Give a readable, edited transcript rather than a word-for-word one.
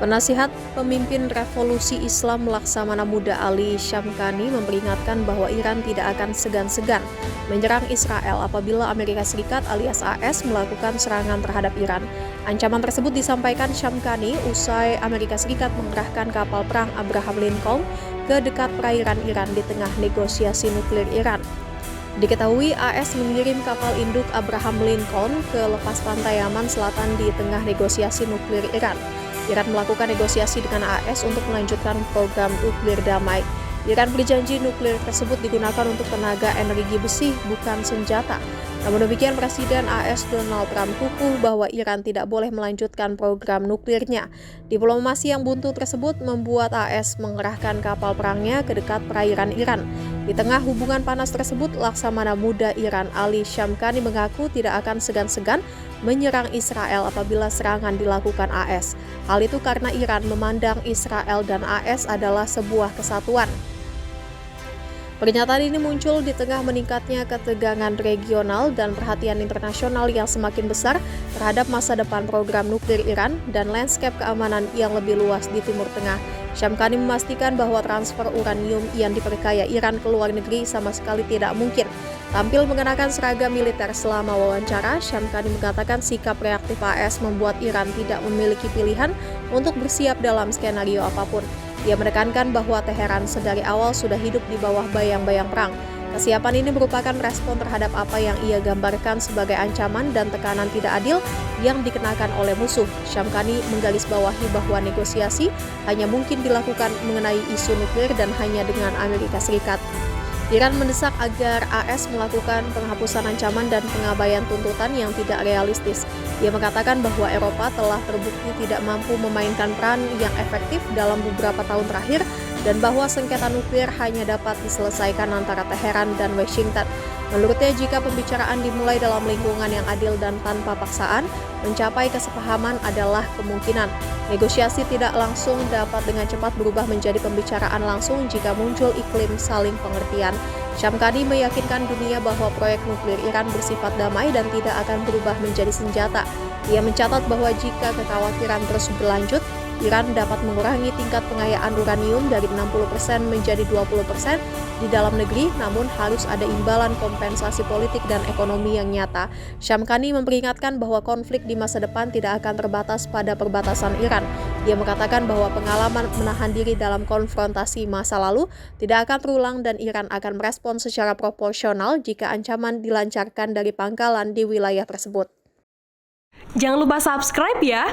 Penasihat pemimpin revolusi Islam Laksamana Muda Ali Syamkhani memperingatkan bahwa Iran tidak akan segan-segan menyerang Israel apabila Amerika Serikat alias AS melakukan serangan terhadap Iran. Ancaman tersebut disampaikan Syamkhani usai Amerika Serikat mengerahkan kapal perang Abraham Lincoln ke dekat perairan Iran di tengah negosiasi nuklir Iran. Diketahui AS mengirim kapal induk Abraham Lincoln ke lepas pantai Yaman Selatan di tengah negosiasi nuklir Iran. Iran melakukan negosiasi dengan AS untuk melanjutkan program nuklir damai. Iran berjanji nuklir tersebut digunakan untuk tenaga energi besi, bukan senjata. Namun demikian, Presiden AS Donald Trump kukuh bahwa Iran tidak boleh melanjutkan program nuklirnya. Diplomasi yang buntu tersebut membuat AS mengerahkan kapal perangnya ke dekat perairan Iran. Di tengah hubungan panas tersebut, Laksamana Muda Iran Ali Syamkhani mengaku tidak akan segan-segan menyerang Israel apabila serangan dilakukan AS. Hal itu karena Iran memandang Israel dan AS adalah sebuah kesatuan. Pernyataan ini muncul di tengah meningkatnya ketegangan regional dan perhatian internasional yang semakin besar terhadap masa depan program nuklir Iran dan lanskap keamanan yang lebih luas di Timur Tengah. Syamkhani memastikan bahwa transfer uranium yang diperkaya Iran ke luar negeri sama sekali tidak mungkin. Tampil mengenakan seragam militer selama wawancara, Syamkhani mengatakan sikap reaktif AS membuat Iran tidak memiliki pilihan untuk bersiap dalam skenario apapun. Ia menekankan bahwa Teheran sedari awal sudah hidup di bawah bayang-bayang perang. Kesiapan ini merupakan respon terhadap apa yang ia gambarkan sebagai ancaman dan tekanan tidak adil yang dikenakan oleh musuh. Syamkhani menggarisbawahi bahwa negosiasi hanya mungkin dilakukan mengenai isu nuklir dan hanya dengan Amerika Serikat. Iran mendesak agar AS melakukan penghapusan ancaman dan pengabaian tuntutan yang tidak realistis. Ia mengatakan bahwa Eropa telah terbukti tidak mampu memainkan peran yang efektif dalam beberapa tahun terakhir dan bahwa sengketa nuklir hanya dapat diselesaikan antara Teheran dan Washington. Menurutnya, jika pembicaraan dimulai dalam lingkungan yang adil dan tanpa paksaan, mencapai kesepahaman adalah kemungkinan. Negosiasi tidak langsung dapat dengan cepat berubah menjadi pembicaraan langsung jika muncul iklim saling pengertian. Syamkhani meyakinkan dunia bahwa proyek nuklir Iran bersifat damai dan tidak akan berubah menjadi senjata. Ia mencatat bahwa jika kekhawatiran terus berlanjut, Iran dapat mengurangi tingkat pengayaan uranium dari 60% menjadi 20% di dalam negeri, namun harus ada imbalan kompensasi politik dan ekonomi yang nyata. Syamkhani memperingatkan bahwa konflik di masa depan tidak akan terbatas pada perbatasan Iran. Dia mengatakan bahwa pengalaman menahan diri dalam konfrontasi masa lalu tidak akan terulang dan Iran akan merespon secara proporsional jika ancaman dilancarkan dari pangkalan di wilayah tersebut. Jangan lupa subscribe ya!